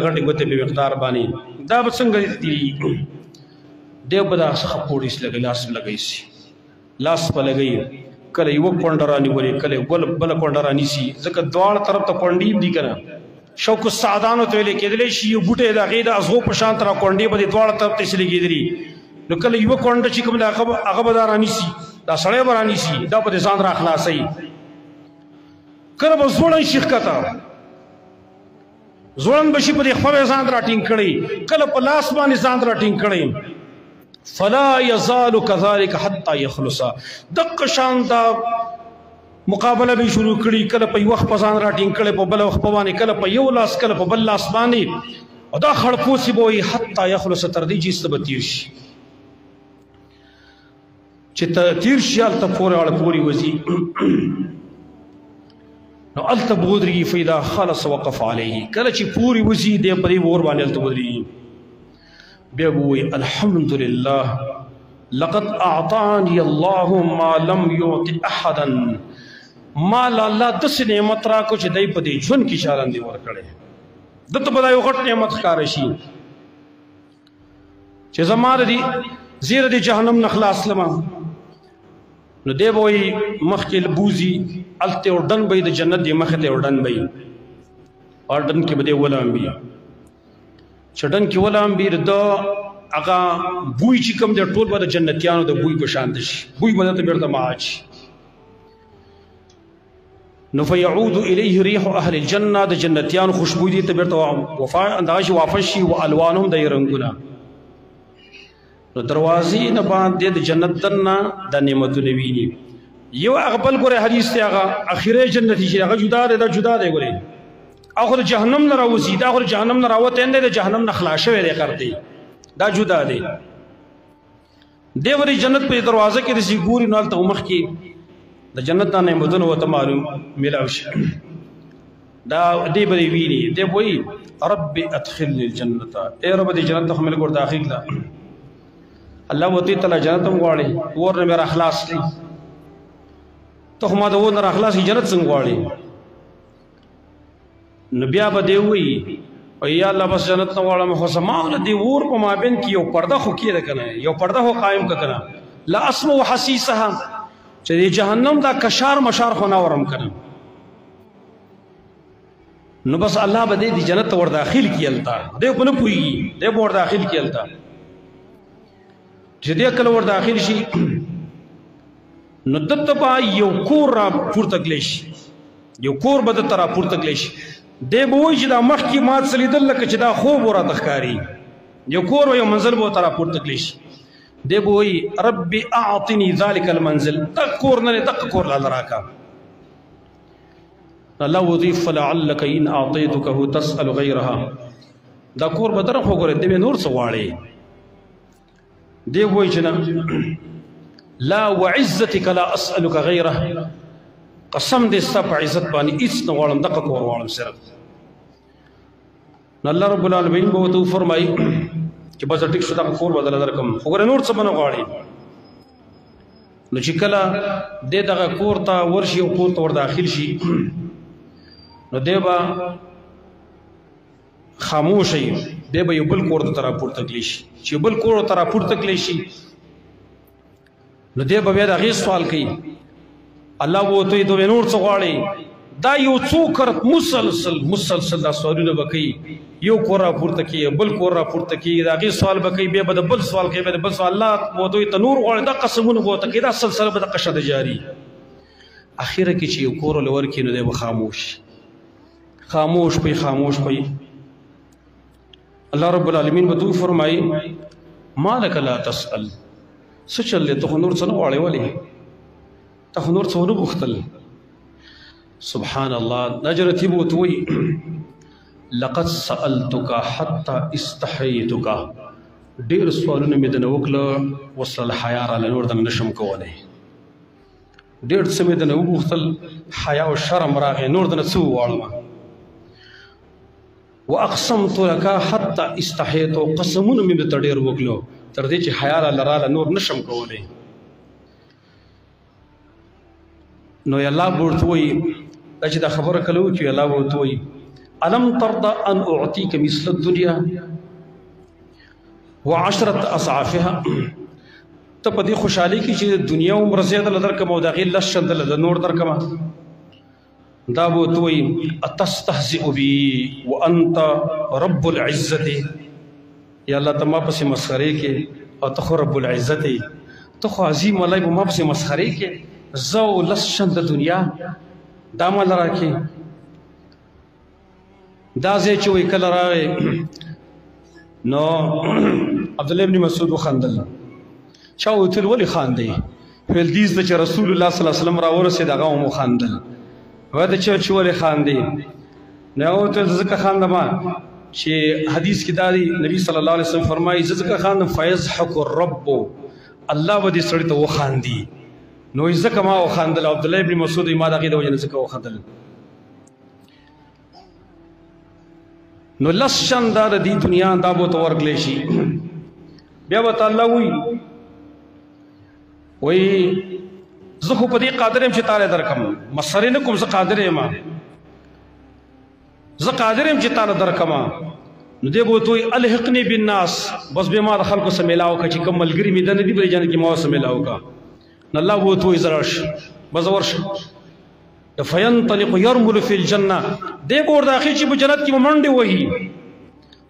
غټې ګوتې په مقدار باندې دا به څنګه تېرېږي دی به دا څخه پوړیس لګوي لاس لګوي سي لاس به لګوي کله یوه کونډه رانیولې کله بله کونډه رانیسي ځکه دواړه طرف ته کونډې دي که نه شوق السعدانو ته ویلې کېدلی شي یو بوټی د هغې د ازغو په شان ته را کونډې به دې دواړه طرف ته ایسې لګېدلي نو کله یوه کونډه چې کوم دی هغه به دا رانیسي دا سړی به رانیسي دا به دې ځان را خلاصوي کله به زوړن شي ښکته زوړن به شي په دې خپه به ځان را ټینګ کړی کله په لاس باندې ځان را ټینګ کړی فلا یزال کذلک حتی یخلصا دقه شان دا مقابله به شروع کړي کله په یو وخت په ځان را ټینګ کړی په بل وخت په باندې کله په یو لاس کله په بل لاس باندې او دا خړپوسي به وي حتی یخلص تر دې چې ایسته به تېر شي چې تېر شي هلته پورې اړه پورې وځي نو هلته به ودرېږي فاذا خلص وقف علیه کله چې پورې وځي دی په دې اور باندې هلته ودرېږي بیا به وایي الحمد لله لقد اعطاني الله ما لم يعط احدا ما الله داسې نعمت راکړو چې دی په دې ژوند کې چا باندې ورکړی دته به دا یو غټ نعمت ښکاره شي چې زما د دې زیره د جهنم نه خلاص لمه نو دی به وایي مخکې بوځي هلته یو ډن به وي د جنت دې مخې ته یو ډن به وي او ډن کې به دی ولامبي چې ډن کې ولامبي د هغه بوی چې کوم دی ټول به د جنتیانو د بوی په شان شي بوی به درته بېرته معاج شي نو فیعود الیه ریح اهل الجنه د جنتیانو خوشبو دي ته بیرته انداز واپس شي و الوانهم د رنگونه نو دروازې نه باندې د جنت دنه د نعمتونه ویني یو هغه بل ګوره حدیث دی هغه اخیری جنت چې هغه جدا دی دا جدا دی ګورې اخر جهنم نه راوځي دا اخر جهنم نه راوته نه د جهنم نه خلاص شوی دی کړی دا جدا دی دیوري جنت په دروازه کې د سی ګوري نال ته مخ کې د جنت نه نعمتونه وته معلوم ملاوي شي دا دی به ویلي دی وایي رب ادخلني الجنه اے رب دې جنت ته مل ګور داخل لا الله وتی تعالی جنت هم غواړي ور نه مې اخلاص کړي ته ما د ور نه اخلاص جنت څنګه غواړي نو بیا به دی وایي او یا الله بس جنت نه غواړم خو زما د ور په مابین کې یو پرده خو کېده کنه یو پرده خو قائم کنه لا اسمع حسیسها چې جهنم دا کشار مشار خو نه ورم کنه نو بس الله به دې جنت ور داخل کیلتا دې په نه پوي دې ور داخل کیلتا چې دې کله ور داخل شي نو دته په یو کور را پورته کلیش یو کور به د تر پورته کلیش دی به وایي چې دا مخکې مات سلیدل لکه چې دا خوب وراته ښکاري یو کور یو منزل به ورته راپورته کړی شي دی به وایي رب اعطني ذلك المنزل دغه کور نه دغه کور لاله راکړه الله وضيف فلعلك ان اعطيتكه تسال غيرها دا کور به درخ وګوره دی نور څه غواړي دی وایي چې نه لا وعزتك لا اسالك غيره قسم دې ستا په عزت باندې هیڅ نه غواړم دغه کور غواړم صرف نو الله رب العالمین به ورته وفرمایي چې بس ټیک شو دغه کور به درله درکړم خو ګوره نور څه به نه غواړي نو چې کله دې دغه کور ته ورشي او کور ته ور داخل شي نو دی به خاموش وي دی به یو بل کور ته راپورته کړلی شي چې بل کور ته راپورته کړلی شي نو دی به بیا د هغې سوال کوي الله وته دوی نور څه غواړي دا یو څو کرت مسلسل دا سوالونه به کوي یو کور راپورته کوي بل کور راپورته کوي د هغې سوال به کوي بیا به د بل سوال کوي بیا د بل سوال الله وته ته نور غواړي دا قسمونه به ورته کوي دا سلسله به دقه شته جاري اخره کې چې یو کور له ورکړي نو دی به خاموش پي الله رب العالمین به دوی فرمایي ما لک لا تسأل څه چل دی ته خو نور څه نه غواړې ولې ته نور څه ونه غوښتل سبحان الله نجرتي بوت وي لقد سألتك حتى استحييتك ډېر سوالونه مې دنه وکړه وصل حیا را نور د نشم کولای ډېر څه مې دنه وغوښتل حیا او شرم راغی نور دنه څه وواړم واقسمت لك حتى استحييت قسمونه مې ته ډېر وکړو تر دې چې حیا را نور نشم کولای نو الله ورته وایي دا چې دا خبره کله وکړي الله ورته وایي الم ترضى ان اعطيك مثل الدنيا وعشرة اضعافها ته په دې خوشحالي کې چې دنیا عمر زیاده درکم او د هغې لس چنده د نور درکم دا به ورته وایي اتستهزئ بي وانت رب العزة یا الله ته ما پسې مسخرې کې او ته خو رب العزت یې ته خو عظیم الله به ما پسې مسخرې کې زه او لس چنده دنیا دا مال راکې دا ځای چې وایي کله راغی نو عبدالله ابن مسعود وخندل چا وتل ولې خاندئ ویل دې زده چې رسول الله صلی الله علیه وسلم راورسېد هغه هم وخندل وایي ته چې ولې خاندې نو هغه ورته ځکه خاندم چې حدیث کې دا دی نبی صلی الله علیه وسلم فرمایي زه ځکه خاندم فیضحک الرب الله به دې سړي ته وخاندي نو ځکه ما وخاندل عبدالله ابن مسعود ما د هغې د وجې نه ځکه وخاندل نو لس چنده د دې دنیا دا به ورته ورکړلی شي بیا به ته الله وایي زه خو په دې قادر یم چې تاله درکم مسخرې نه کوم زه قادر یم زه قادر یم چې تاله درکم نو دی به ورته وایي الحقني بالناس بس بیا ما د خلکو سره میلاو کړه چې کوم ملګري مې ده نه دي بلې جنت کې ما ورسره میلاو کړه نو الله به ورته وایي زه راشه بس ورشه فینطلق یرمل فی الجنه دی به ورته اخی چې په جنت کې به منډې وهي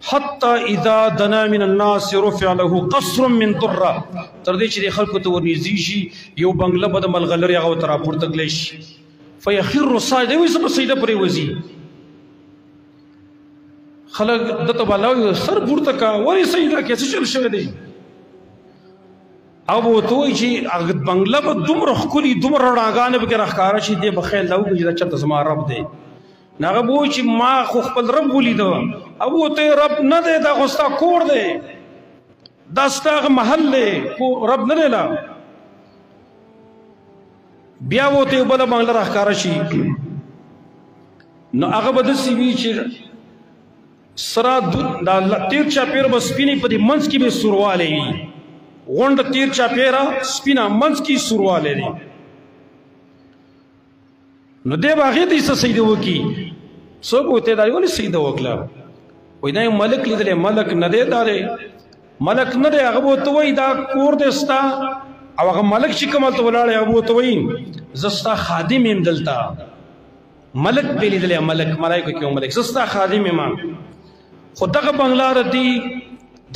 حتی اذا دنا من الناس رفع له قصر من ضره تر دې چې خلکو ته ورنږدې شي یو بنګله به د ملغلرې هغه ورته راپورته کړلی شي فیخر ساجدا وایي زه به سجده پرې وځي خلک دته به الله وایي سر پورته کا ولې سجده کې څه چل شوی دی او به ورته وایي چې هغه بنګله به دومره ښکلي دومره رڼاګانې پکې راښکاره شي دی به خیال دا وکړي چې دا چېرته زما رب دی هغه به وایي چې ما خو خپل رب ولیده او ورته رب نه دی دا خو ستا کور دی دا ستا هغه محل دی رب نه دی لا بیا ورته یو بله بنګله راښکاره شي نو هغه به داسې وي چې سره دا تیر چاپېره به سپینې په دې منځ کې به سوروالی وي غونډه تیر چاپېره سپینه منځ کې سوروالی دی نو دی به هغې ته یې څه سجده وکړي څوک ورته دا ولې سجده وکړه وایي دا یو ملک لیدلی ملک نه دی دا دی ملک نه دی هغه به ورته وایي دا کور دی ستا او هغه ملک چې کوم هلته ولاړی هغه به ورته وایي زه ستا خادم یم دلته ملک به لیدلی ملک ملایکو کې یو ملک زه ستا خادم یم خو دغه بنګله د دې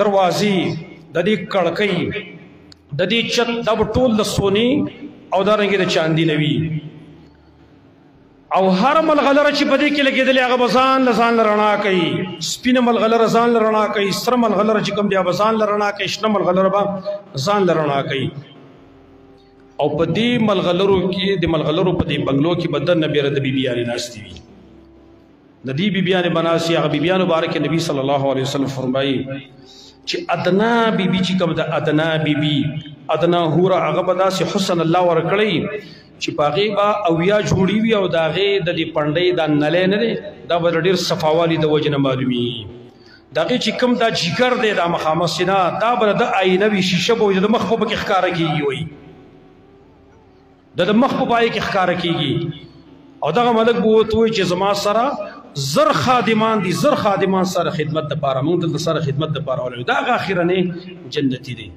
دروازې د دې کړکۍ د دې چت دا به ټول د سونې او دارنګې د چاندي نه وي او هر ملغلره چې په دې کې لګېدلې هغه به ځان له رڼا کوي سپینه ملغلره ځان له رڼا کوي سره ملغلره چې کوم بیا به ځان له رڼا کوي شنه ملغلره به ځان له رڼا کوي او په دې ملغلرو کې د ملغلرو په دې بنګلو کې به دننه بیا د بیبیانې ناستې وي د دې بیبیانې به ناستې هغه بیبیانو باره کې نبي صلی الله علیه وسلم فرمایي چې ادنا بیبي چې کوم د ادنا بیبي ادنا حوره هغه به داسې حسن الله ورکړی چې په هغې به اویا جوړي وي او د هغې د دې پنډۍ دا نلی نه دی دا به ډېر صفاوالي د وجې نه معلومېږي د هغې چې کوم دا جګر دی دا مخامخ سینه دا به د آینه وي شیشه به وي د مخ په پکې ښکاره کېږي وایي د مخ په پای کې ښکاره کېږي او دغه ملک به ورته وایي چې زما سره زر خادمان دي زر خادمان سره خدمت دپاره مونږ دلته سره خدمت دپاره ولرو دا هغه اخرنی جنتي دی